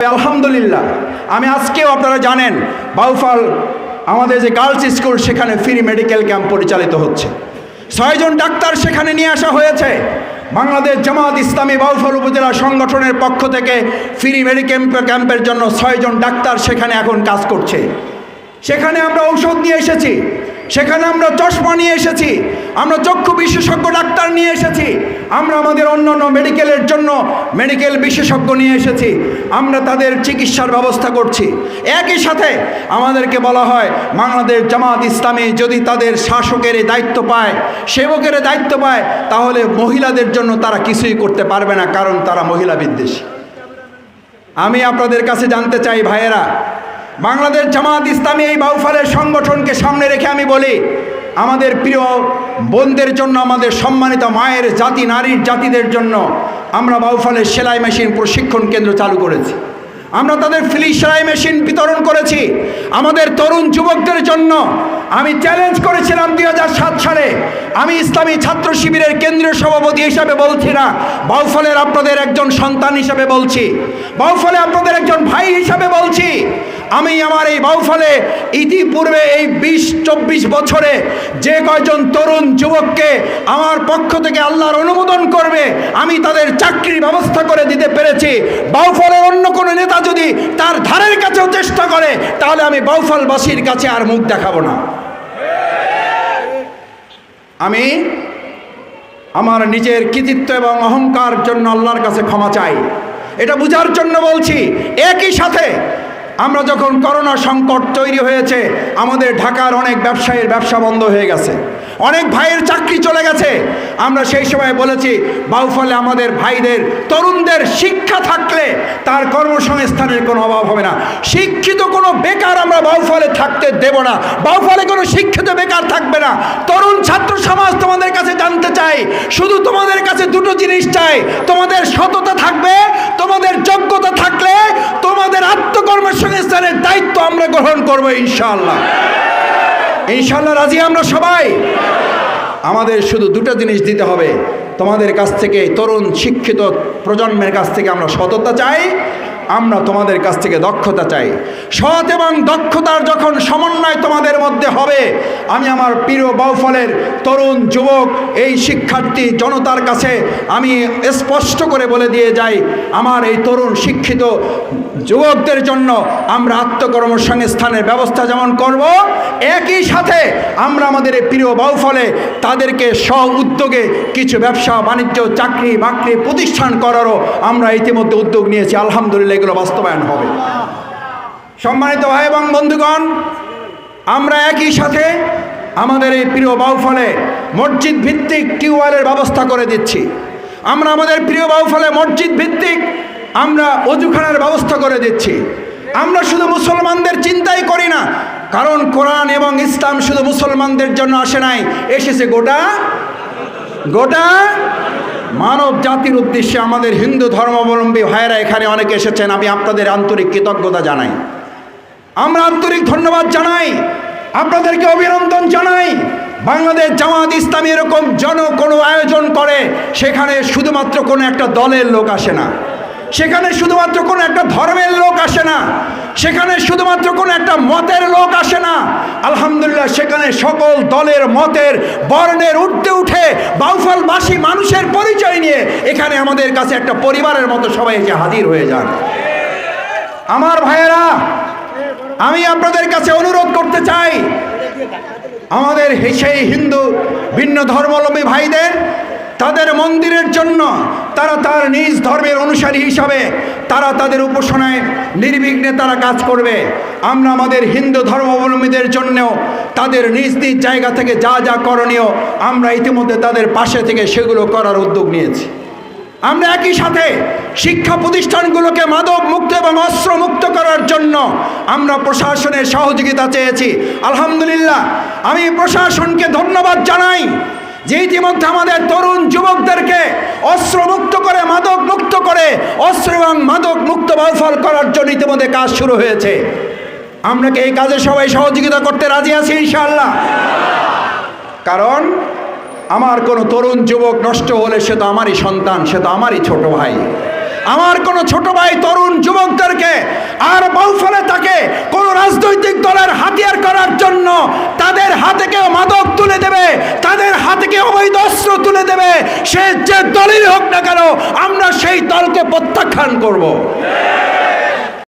আলহামদুলিল্লাহ আমি আজকেও আপনারা জানেন বাউফল আমাদের যে গার্লস স্কুল সেখানে ফ্রি মেডিকেল ক্যাম্প পরিচালিত হচ্ছে। 6 জন ডাক্তার সেখানে নিয়ে আসা হয়েছে। বাংলাদেশ জামাত ইসলামী বাউফল উপজেলা সংগঠনের পক্ষ থেকে ফ্রি মেডিকেল ক্যাম্পের জন্য 6 জন ডাক্তার সেখানে এখন কাজ করছে। সেখানে আমরা ঔষধ নিয়ে এসেছি, সেখানে আমরা চশমা নিয়ে এসেছি, আমরা চক্ষু বিশেষজ্ঞ ডাক্তার নিয়ে এসেছি, আমরা আমাদের অন্যান্য মেডিকেলের জন্য মেডিকেল বিশেষজ্ঞ নিয়ে এসেছি। আমরা তাদের চিকিৎসার ব্যবস্থা করছি। একই সাথে আমাদেরকে বলা হয় বাংলাদেশ জামাত ইসলামী যদি তাদের শাসকের দায়িত্ব পায়, সেবকের দায়িত্ব পায়, তাহলে মহিলাদের জন্য তারা কিছুই করতে পারবে না, কারণ তারা মহিলা বিদ্বেষী। আমি আপনাদের কাছে জানতে চাই ভাইয়েরা, বাংলাদেশ জামাত ইসলামী এই বাউফলের সংগঠনকে সামনে রেখে আমি বলি, আমাদের প্রিয় বোনদের জন্য, আমাদের সম্মানিত মায়ের জাতি, নারীর জাতিদের জন্য আমরা বাউফলের সেলাই মেশিন প্রশিক্ষণ কেন্দ্র চালু করেছি। আমরা তাদের ফ্রি সেলাই মেশিন বিতরণ করেছি। আমাদের তরুণ যুবকদের জন্য আমি চ্যালেঞ্জ করেছিলাম 2007 সালে। আমি ইসলামী ছাত্র শিবিরের কেন্দ্রীয় সভাপতি হিসাবে বলছি না, বাউফলের আপনাদের একজন সন্তান হিসাবে বলছি, বাউফলে আপনাদের একজন ভাই হিসাবে বলছি। আমি আমার এই বাউফলে ইতিপূর্বে এই 20-24 বছরে যে কয়জন তরুণ যুবককে আমার পক্ষ থেকে আল্লাহর অনুমোদন করবে, আমি তাদের চাকরির ব্যবস্থা করে দিতে পেরেছি। বাউফলের অন্য কোনো নেতা যদি তার ধারের কাছেও চেষ্টা করে, তাহলে আমি বাউফলবাসীর কাছে আর মুখ দেখাবো না। আমি আমার নিজের কৃতিত্ব এবং অহংকার জন্য আল্লাহর কাছে ক্ষমা চাই, এটা বুঝার জন্য বলছি। একই সাথে আমরা যখন করোনা সংকট তৈরি হয়েছে, আমাদের ঢাকার অনেক ব্যবসায়ীর ব্যবসা বন্ধ হয়ে গেছে, অনেক ভাইয়ের চাকরি চলে গেছে। আমরা সেই সময় বলেছি বাউফলে আমাদের ভাইদের, তরুণদের শিক্ষা থাকলে তার কর্মসংস্থানের কোনো অভাব হবে না। শিক্ষিত কোনো বেকার আমরা বাউফলে থাকতে দেব না, বাউফলে কোনো শিক্ষিত বেকার থাকবে না। তরুণ ছাত্র সমাজ তোমাদের কাছে জানতে চাই, শুধু তোমাদের কাছে দুটো জিনিস চাই, তোমাদের সততা থাকবে, তোমাদের যোগ্যতা থাকলে তোমাদের আত্মকর্মসংস্থানের দায়িত্ব আমরা গ্রহণ করবো ইনশাআল্লাহ। ইনশাআল্লাহ রাজি আমরা সবাই। আমাদের শুধু দুটো জিনিস দিতে হবে, তোমাদের কাছ থেকে, তরুণ শিক্ষিত প্রজন্মের কাছ থেকে আমরা সততা চাই, আমরা তোমাদের কাছ থেকে দক্ষতা চাই। সৎ এবং দক্ষতার যখন সমন্বয় তোমাদের মধ্যে হবে, আমি আমার প্রিয় বাউফলের তরুণ যুবক, এই শিক্ষার্থী জনতার কাছে আমি স্পষ্ট করে বলে দিয়ে যাই, আমার এই তরুণ শিক্ষিত যুবকদের জন্য আমরা আত্মকর্মসংস্থানের ব্যবস্থা যেমন করব, একই সাথে আমরা আমাদের এই প্রিয় বাউফলে তাদেরকে স্ব উদ্যোগে কিছু ব্যবসা বাণিজ্য, চাকরি বাকরি প্রতিষ্ঠান করারও আমরা ইতিমধ্যে উদ্যোগ নিয়েছি। আলহামদুলিল্লাহ এগুলো বাস্তবায়ন হবে। সম্মানিত ভাই এবং বন্ধুগণ, আমরা একই সাথে আমাদের এই প্রিয় বাউফলে মসজিদ ভিত্তিক টিউবওয়েলের ব্যবস্থা করে দিচ্ছি। আমরা আমাদের প্রিয় বাউফলে মসজিদ ভিত্তিক আমরা অজুখানার ব্যবস্থা করে দিচ্ছি। আমরা শুধু মুসলমানদের চিন্তাই করি না, কারণ কোরআন এবং ইসলাম শুধু মুসলমানদের জন্য আসে নাই, এসেছে গোটা মানব জাতির উদ্দেশ্যে। আমাদের হিন্দু ধর্মাবলম্বী ভাইয়েরা এখানে অনেকে এসেছেন, আমি আপনাদের আন্তরিক কৃতজ্ঞতা জানাই, আমরা আন্তরিক ধন্যবাদ জানাই, আপনাদেরকে অভিনন্দন জানাই। বাংলাদেশ জামাত ইসলামী এরকম কোনো আয়োজন করে, সেখানে শুধুমাত্র কোনো একটা দলের লোক আসে না, সেখানে শুধুমাত্র কোনো একটা ধর্মের লোক আসে না, সেখানে শুধুমাত্র কোনো একটা মতের লোক আসে না। আলহামদুলিল্লাহ সেখানে সকল দলের, মতের, বর্ণের ঊর্ধ্বে উঠে বাউফলবাসী মানুষের পরিচয় নিয়ে এখানে আমাদের কাছে একটা পরিবারের মতো সবাই এসে হাজির হয়ে যান। আমার ভাইয়েরা, আমি আপনাদের কাছে অনুরোধ করতে চাই, আমাদের সেই হিন্দু ভিন্ন ধর্মাবলম্বী ভাইদের, তাদের মন্দিরের জন্য তারা তার নিজ ধর্মের অনুসারী হিসাবে তারা তাদের উপাসনায় নির্বিঘ্নে তারা কাজ করবে। আমরা আমাদের হিন্দু ধর্মাবলম্বীদের জন্যও তাদের নিজ নিজ জায়গা থেকে যা যা করণীয়, আমরা ইতিমধ্যে তাদের পাশে থেকে সেগুলো করার উদ্যোগ নিয়েছি। আমরা একই সাথে শিক্ষা প্রতিষ্ঠানগুলোকে মাদক মুক্ত এবং অস্ত্র মুক্ত করার জন্য আমরা প্রশাসনের সহযোগিতা চেয়েছি। আলহামদুলিল্লাহ আমি প্রশাসনকে ধন্যবাদ জানাই যে ইতিমধ্যে আমাদের তরুণ যুবকদেরকে অস্ত্রমুক্ত করে, মাদক মুক্ত করে, অস্ত্র এবং মাদক মুক্ত বাউফল করার জন্য ইতিমধ্যে কাজ শুরু হয়েছে। আমরা কি এই কাজে সবাই সহযোগিতা করতে রাজি আছি ইনশাআল্লাহ? কারণ আমার কোনো তরুণ যুবক নষ্ট হলে সে তো আমারই সন্তান, সে তো আমারই ছোট ভাই। আমার কোনো ছোট ভাই তরুণ যুবকদেরকে আর বাউফলে তাকে কোন রাজনৈতিক দলের হাতিয়ার করার জন্য তাদের হাতে কেউ মাদক তুলে দেবে, তাদের হাতে কেউ অবৈধ অস্ত্র তুলে দেবে, সে যে দলই হোক না কেন আমরা সেই দলকে প্রত্যাখ্যান করব।